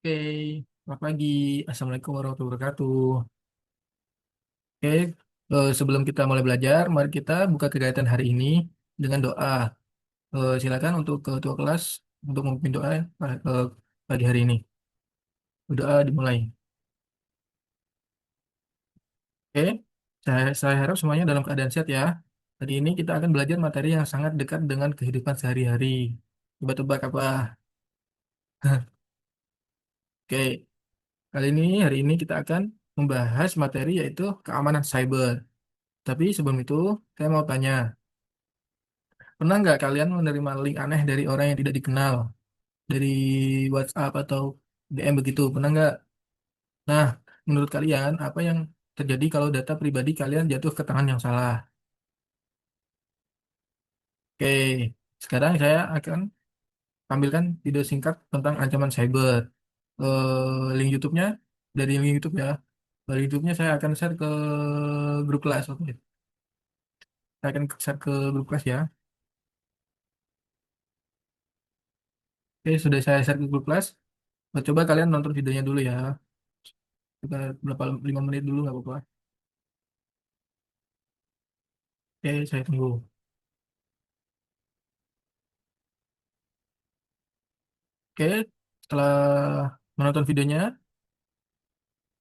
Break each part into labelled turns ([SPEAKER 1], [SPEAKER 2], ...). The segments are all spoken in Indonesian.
[SPEAKER 1] Oke, selamat pagi. Assalamualaikum warahmatullahi wabarakatuh. Oke, sebelum kita mulai belajar, mari kita buka kegiatan hari ini dengan doa. Silakan untuk ketua kelas untuk memimpin doa pagi hari ini. Doa dimulai. Oke, saya harap semuanya dalam keadaan sehat ya. Hari ini kita akan belajar materi yang sangat dekat dengan kehidupan sehari-hari. Coba tebak apa? Oke, hari ini kita akan membahas materi yaitu keamanan cyber. Tapi sebelum itu, saya mau tanya. Pernah nggak kalian menerima link aneh dari orang yang tidak dikenal? Dari WhatsApp atau DM begitu? Pernah nggak? Nah, menurut kalian, apa yang terjadi kalau data pribadi kalian jatuh ke tangan yang salah? Oke, sekarang saya akan tampilkan video singkat tentang ancaman cyber. Link YouTube-nya, dari link YouTube ya. Dari YouTube-nya saya akan share ke grup kelas. Oke, saya akan share ke grup kelas ya. Oke, sudah saya share ke grup kelas. Coba kalian nonton videonya dulu ya. Kita berapa 5 menit dulu nggak apa-apa. Oke, saya tunggu. Oke, setelah menonton videonya,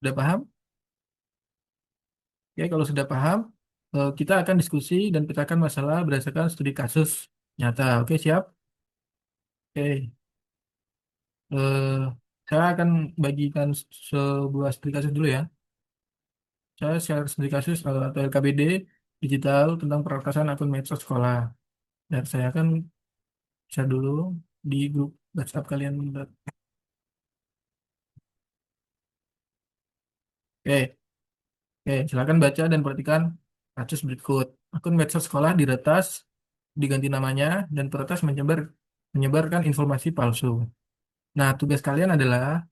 [SPEAKER 1] sudah paham? Oke, kalau sudah paham, kita akan diskusi dan pecahkan masalah berdasarkan studi kasus nyata. Oke, siap? Oke, eh, saya akan bagikan sebuah studi kasus dulu ya. Saya share studi kasus atau LKBD digital tentang peretasan akun medsos sekolah. Dan saya akan share dulu di grup WhatsApp kalian. Oke, Oke, silakan baca dan perhatikan kasus berikut. Akun medsos sekolah diretas, diganti namanya, dan peretas menyebarkan informasi palsu. Nah, tugas kalian adalah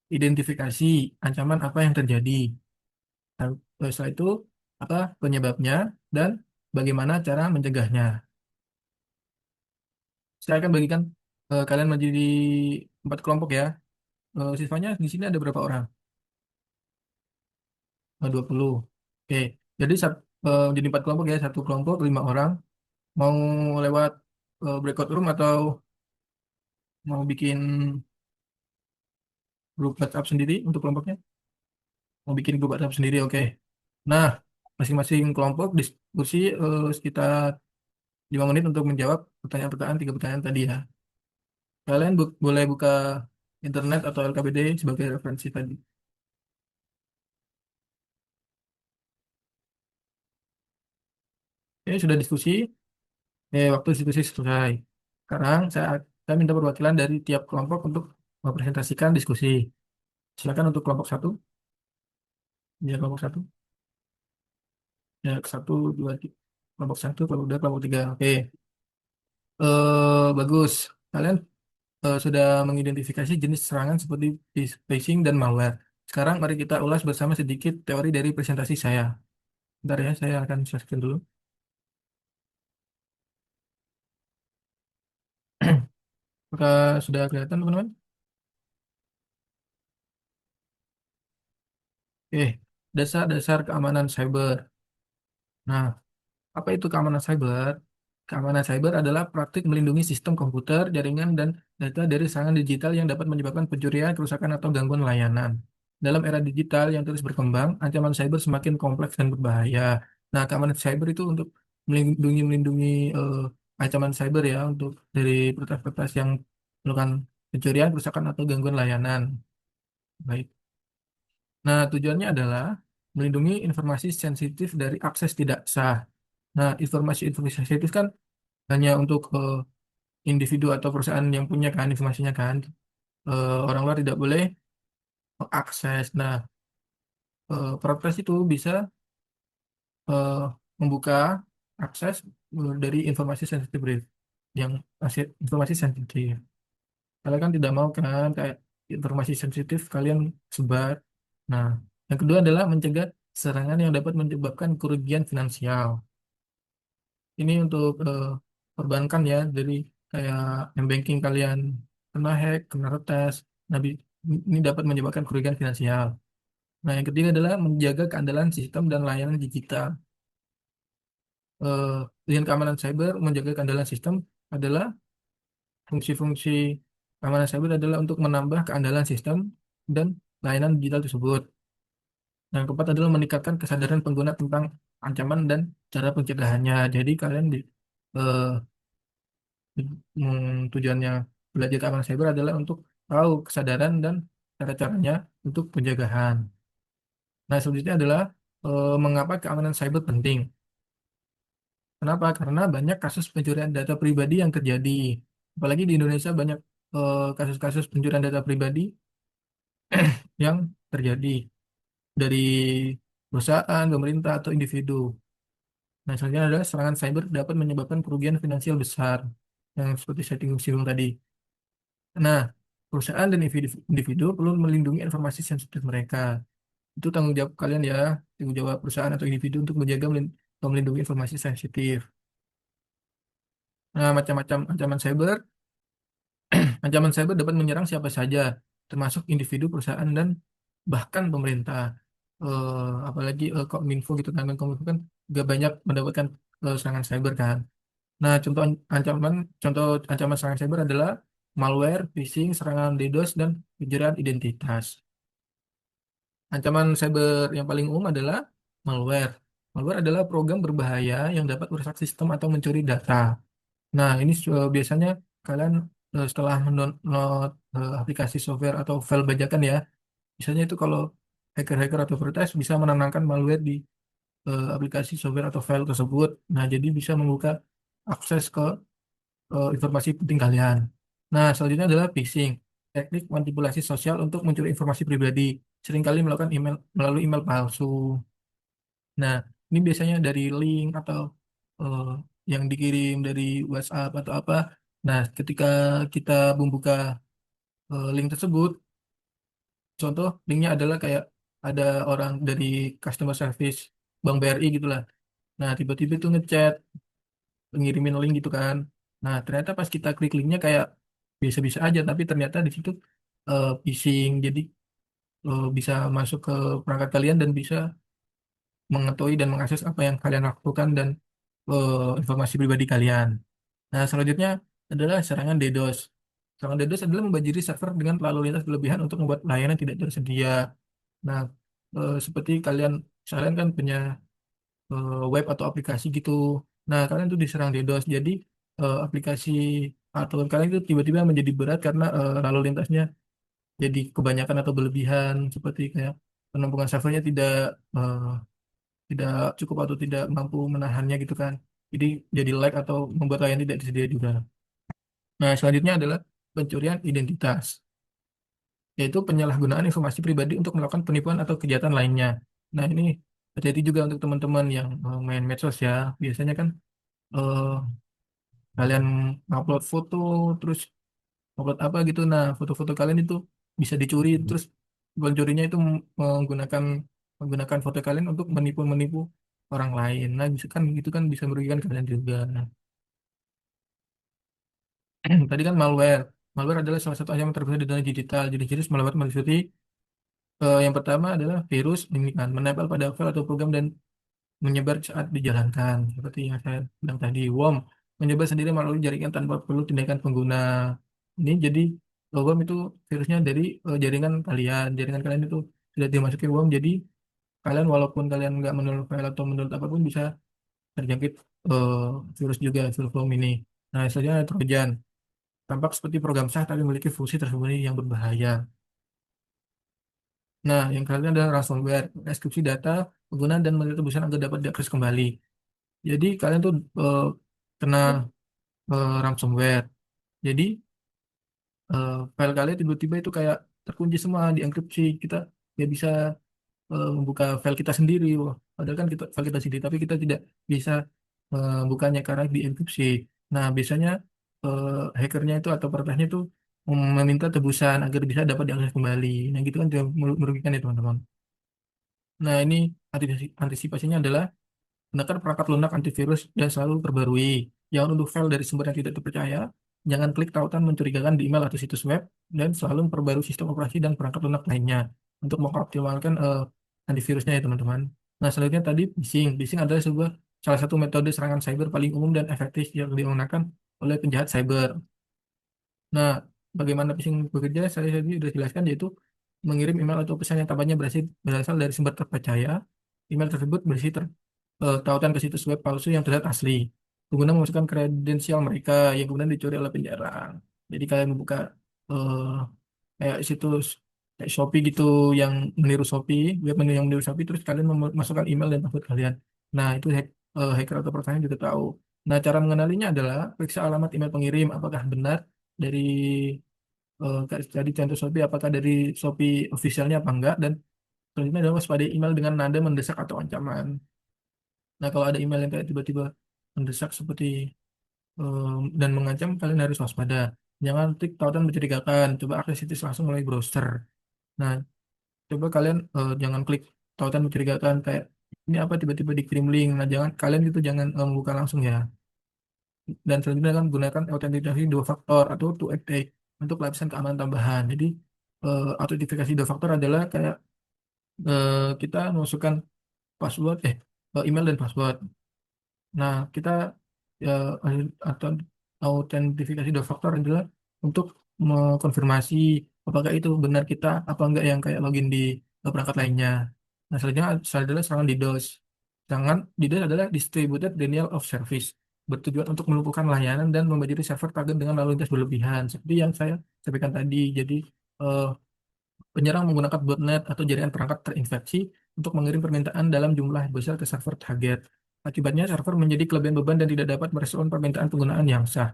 [SPEAKER 1] identifikasi ancaman apa yang terjadi. Nah, setelah itu, apa penyebabnya dan bagaimana cara mencegahnya. Saya akan bagikan kalian menjadi 4 kelompok ya. Siswanya di sini ada berapa orang? 20. Oke, jadi jadi 4 kelompok ya. Satu kelompok 5 orang. Mau lewat breakout room atau mau bikin grup WhatsApp sendiri untuk kelompoknya? Mau bikin grup WhatsApp sendiri, oke. Nah, masing-masing kelompok diskusi sekitar 5 menit untuk menjawab pertanyaan-pertanyaan, 3 pertanyaan tadi ya. Kalian boleh buka internet atau LKBD sebagai referensi tadi. Oke, sudah diskusi. Waktu diskusi selesai. Sekarang saya minta perwakilan dari tiap kelompok untuk mempresentasikan diskusi. Silakan untuk kelompok satu. Ya, kelompok satu. Ya, satu, dua, tiga. Kelompok satu, kalau udah kelompok tiga. Oke. Bagus. Kalian sudah mengidentifikasi jenis serangan seperti phishing dan malware. Sekarang mari kita ulas bersama sedikit teori dari presentasi saya. Bentar ya, saya akan share dulu. Apakah sudah kelihatan, teman-teman? Oke, dasar-dasar keamanan cyber. Nah, apa itu keamanan cyber? Keamanan cyber adalah praktik melindungi sistem komputer, jaringan, dan data dari serangan digital yang dapat menyebabkan pencurian, kerusakan, atau gangguan layanan. Dalam era digital yang terus berkembang, ancaman cyber semakin kompleks dan berbahaya. Nah, keamanan cyber itu untuk melindungi ancaman cyber ya, untuk dari peretas-peretas yang melakukan pencurian, kerusakan, atau gangguan layanan. Baik. Nah, tujuannya adalah melindungi informasi sensitif dari akses tidak sah. Nah, informasi-informasi sensitif kan hanya untuk individu atau perusahaan yang punya kan informasinya kan. Orang luar tidak boleh mengakses. Nah, Perpres itu bisa eh, membuka akses dari informasi sensitif yang informasi sensitif. Kalian kan tidak mau kan kayak informasi sensitif kalian sebar. Nah, yang kedua adalah mencegah serangan yang dapat menyebabkan kerugian finansial. Ini untuk perbankan ya, dari kayak banking kalian kena hack, kena retas. Nah, Ini dapat menyebabkan kerugian finansial. Nah, yang ketiga adalah menjaga keandalan sistem dan layanan digital. Eh, dengan keamanan cyber, menjaga keandalan sistem adalah fungsi-fungsi keamanan cyber adalah untuk menambah keandalan sistem dan layanan digital tersebut. Yang keempat adalah meningkatkan kesadaran pengguna tentang ancaman dan cara pencegahannya. Jadi kalian eh, tujuannya belajar keamanan cyber adalah untuk tahu kesadaran dan cara-caranya untuk pencegahan. Nah, selanjutnya adalah mengapa keamanan cyber penting. Kenapa? Karena banyak kasus pencurian data pribadi yang terjadi. Apalagi di Indonesia banyak kasus-kasus pencurian data pribadi yang terjadi dari perusahaan, pemerintah, atau individu. Nah, selanjutnya adalah serangan cyber dapat menyebabkan kerugian finansial besar, yang seperti saya singgung tadi. Nah, perusahaan dan individu perlu melindungi informasi sensitif mereka. Itu tanggung jawab kalian ya, tanggung jawab perusahaan atau individu untuk menjaga atau melindungi informasi sensitif. Nah, macam-macam ancaman cyber. Ancaman cyber dapat menyerang siapa saja, termasuk individu, perusahaan, dan bahkan pemerintah. Apalagi Kominfo gitu kan, Kominfo kan juga banyak mendapatkan serangan cyber kan. Nah, contoh ancaman serangan cyber adalah malware, phishing, serangan DDoS, dan pencurian identitas. Ancaman cyber yang paling umum adalah malware. Malware adalah program berbahaya yang dapat merusak sistem atau mencuri data. Nah, ini biasanya kalian setelah mendownload aplikasi software atau file bajakan ya, misalnya itu kalau hacker-hacker atau peretas bisa menanamkan malware di aplikasi software atau file tersebut. Nah, jadi bisa membuka akses ke informasi penting kalian. Nah, selanjutnya adalah phishing, teknik manipulasi sosial untuk mencuri informasi pribadi. Seringkali melakukan email melalui email palsu. Nah, ini biasanya dari link atau eh, yang dikirim dari WhatsApp atau apa. Nah, ketika kita membuka link tersebut, contoh linknya adalah kayak ada orang dari customer service Bank BRI gitulah. Nah, tiba-tiba itu ngechat, ngirimin link gitu kan. Nah, ternyata pas kita klik linknya kayak biasa-biasa aja, tapi ternyata di situ phishing. Jadi bisa masuk ke perangkat kalian dan bisa mengetahui dan mengakses apa yang kalian lakukan dan informasi pribadi kalian. Nah, selanjutnya adalah serangan DDoS. Serangan DDoS adalah membanjiri server dengan lalu lintas berlebihan untuk membuat layanan tidak tersedia. Nah, seperti kalian kan punya web atau aplikasi gitu. Nah, kalian tuh diserang DDoS. Jadi, aplikasi atau web kalian itu tiba-tiba menjadi berat karena lalu lintasnya jadi kebanyakan atau berlebihan, seperti kayak penampungan servernya eh, tidak cukup atau tidak mampu menahannya gitu kan. Jadi lag atau membuat layanan tidak tersedia juga. Nah, selanjutnya adalah pencurian identitas, yaitu penyalahgunaan informasi pribadi untuk melakukan penipuan atau kejahatan lainnya. Nah, ini terjadi juga untuk teman-teman yang main medsos ya. Biasanya kan eh, kalian upload foto, terus upload apa gitu. Nah, foto-foto kalian itu bisa dicuri, terus pencurinya itu menggunakan menggunakan foto kalian untuk menipu-menipu orang lain. Nah, bisa kan itu kan bisa merugikan kalian juga. Nah, tadi kan malware. Malware adalah salah satu ancaman terbesar di dunia digital. Jadi jenis malware meliputi yang pertama adalah virus ini kan menempel pada file atau program dan menyebar saat dijalankan. Seperti yang saya bilang tadi, worm menyebar sendiri melalui jaringan tanpa perlu tindakan pengguna. Ini jadi worm itu virusnya dari jaringan kalian itu sudah dimasuki worm. Jadi kalian walaupun kalian nggak mendownload file atau mendownload apapun bisa terjangkit eh, virus juga virus worm ini. Nah, selanjutnya ada Trojan. Tampak seperti program sah tapi memiliki fungsi tersembunyi yang berbahaya. Nah, yang kalian adalah ransomware, deskripsi data pengguna dan menerbitkan agar dapat diakses kembali. Jadi kalian tuh kena ransomware. Jadi file kalian tiba-tiba itu kayak terkunci semua, dienkripsi. Kita nggak bisa membuka file kita sendiri. Wah, padahal kan file kita sendiri, tapi kita tidak bisa membukanya karena dienkripsi. Nah, biasanya hackernya itu atau peretasnya itu meminta tebusan agar bisa dapat diakses kembali. Nah, gitu kan juga merugikan ya teman-teman. Nah, ini antisipasinya adalah gunakan perangkat lunak antivirus dan selalu perbarui. Jangan unduh file dari sumber yang tidak terpercaya. Jangan klik tautan mencurigakan di email atau situs web, dan selalu perbarui sistem operasi dan perangkat lunak lainnya untuk mengoptimalkan antivirusnya ya teman-teman. Nah, selanjutnya tadi phishing. Phishing adalah sebuah salah satu metode serangan cyber paling umum dan efektif yang digunakan oleh penjahat cyber. Nah, bagaimana phishing bekerja? Saya tadi sudah jelaskan, yaitu mengirim email atau pesan yang tampaknya berasal dari sumber terpercaya. Email tersebut berisi tautan ke situs web palsu yang terlihat asli. Pengguna memasukkan kredensial mereka yang kemudian dicuri oleh penjarah. Jadi kalian membuka eh, kayak situs kayak Shopee gitu yang meniru Shopee, web menu yang meniru Shopee, terus kalian memasukkan email dan password kalian. Nah, itu hacker atau perannya juga tahu. Nah, cara mengenalinya adalah periksa alamat email pengirim, apakah benar dari kayak tadi contoh Shopee, apakah dari Shopee officialnya apa enggak, dan selanjutnya adalah waspadai email dengan nada mendesak atau ancaman. Nah, kalau ada email yang kayak tiba-tiba mendesak seperti dan mengancam, kalian harus waspada. Jangan klik tautan mencurigakan, coba akses situs langsung melalui browser. Nah, coba kalian jangan klik tautan mencurigakan kayak ini apa tiba-tiba dikirim link. Nah, jangan kalian itu jangan membuka langsung ya. Dan selanjutnya kan gunakan autentikasi dua faktor atau 2FA untuk lapisan keamanan tambahan. Jadi autentikasi dua faktor adalah kayak kita memasukkan password email dan password. Nah, kita ya, atau autentifikasi dua faktor adalah untuk mengkonfirmasi apakah itu benar kita apa enggak yang kayak login di perangkat lainnya. Nah, selanjutnya adalah serangan DDoS. Serangan DDoS adalah Distributed Denial of Service, bertujuan untuk melumpuhkan layanan dan membajari server target dengan lalu lintas berlebihan. Seperti yang saya sampaikan tadi. Jadi, eh, penyerang menggunakan botnet atau jaringan perangkat terinfeksi untuk mengirim permintaan dalam jumlah besar ke server target. Akibatnya, server menjadi kelebihan beban dan tidak dapat merespon permintaan penggunaan yang sah.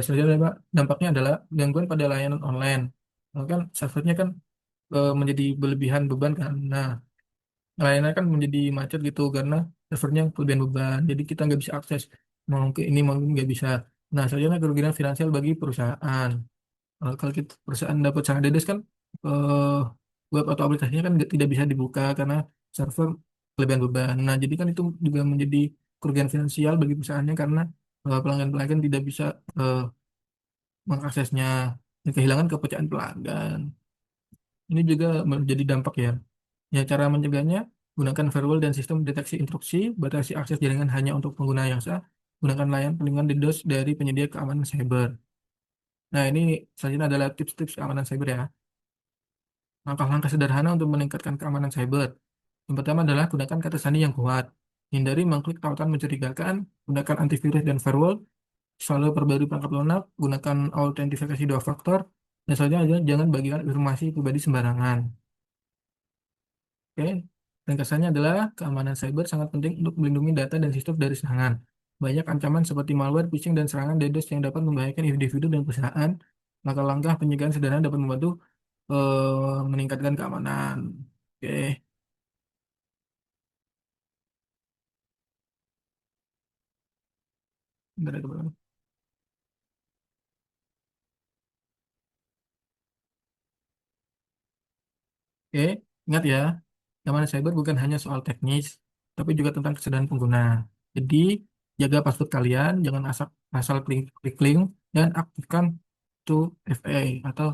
[SPEAKER 1] Selanjutnya, Pak, dampaknya adalah gangguan pada layanan online. Kan servernya kan menjadi berlebihan beban kan. Nah, layanan kan menjadi macet gitu karena servernya kelebihan beban. Jadi kita nggak bisa akses. Mau ke ini mau nggak bisa. Nah, selanjutnya kerugian finansial bagi perusahaan. Kalau kita perusahaan dapat sangat dedes kan eh, web atau aplikasinya kan tidak bisa dibuka karena server kelebihan beban. Nah, jadi kan itu juga menjadi kerugian finansial bagi perusahaannya karena pelanggan-pelanggan tidak bisa eh, mengaksesnya dan kehilangan kepercayaan pelanggan. Ini juga menjadi dampak ya. Ya, cara mencegahnya gunakan firewall dan sistem deteksi intrusi, batasi akses jaringan hanya untuk pengguna yang sah, gunakan layanan pelindungan DDoS dari penyedia keamanan cyber. Nah, ini selanjutnya adalah tips-tips keamanan cyber ya. Langkah-langkah sederhana untuk meningkatkan keamanan cyber. Yang pertama adalah gunakan kata sandi yang kuat. Hindari mengklik tautan mencurigakan, gunakan antivirus dan firewall, selalu perbarui perangkat lunak, gunakan autentifikasi dua faktor, dan selanjutnya adalah jangan bagikan informasi pribadi sembarangan. Oke, ringkasannya adalah keamanan cyber sangat penting untuk melindungi data dan sistem dari serangan. Banyak ancaman seperti malware, phishing, dan serangan DDoS yang dapat membahayakan individu dan perusahaan. Langkah-langkah pencegahan sederhana dapat membantu meningkatkan keamanan. Oke, bentar ya, teman-teman. Oke, ingat ya, keamanan cyber bukan hanya soal teknis, tapi juga tentang kesadaran pengguna. Jadi, jaga password kalian, jangan asal klik link, dan aktifkan 2FA atau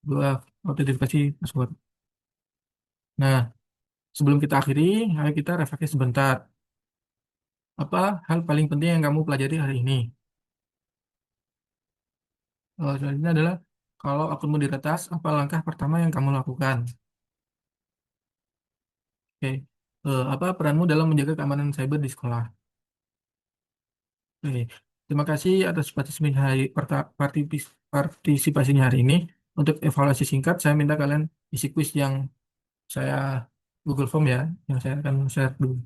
[SPEAKER 1] dua autentikasi password. Nah, sebelum kita akhiri, ayo kita refleksi sebentar. Apa hal paling penting yang kamu pelajari hari ini? Selanjutnya adalah, kalau akunmu diretas, apa langkah pertama yang kamu lakukan? Oke. Apa peranmu dalam menjaga keamanan cyber di sekolah? Oke. Terima kasih atas partisipasinya hari ini. Untuk evaluasi singkat, saya minta kalian isi kuis yang saya Google Form ya, yang saya akan share dulu.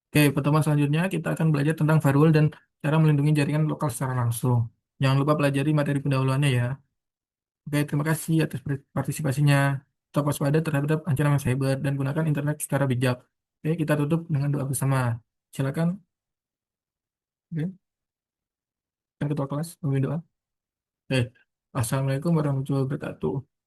[SPEAKER 1] Oke, pertemuan selanjutnya kita akan belajar tentang firewall dan cara melindungi jaringan lokal secara langsung. Jangan lupa pelajari materi pendahuluannya ya. Oke, terima kasih atas partisipasinya. Tetap waspada terhadap ancaman cyber dan gunakan internet secara bijak. Oke, kita tutup dengan doa bersama. Silakan. Oke, kan ketua kelas, memimpin doa. Oke, Assalamualaikum warahmatullahi wabarakatuh.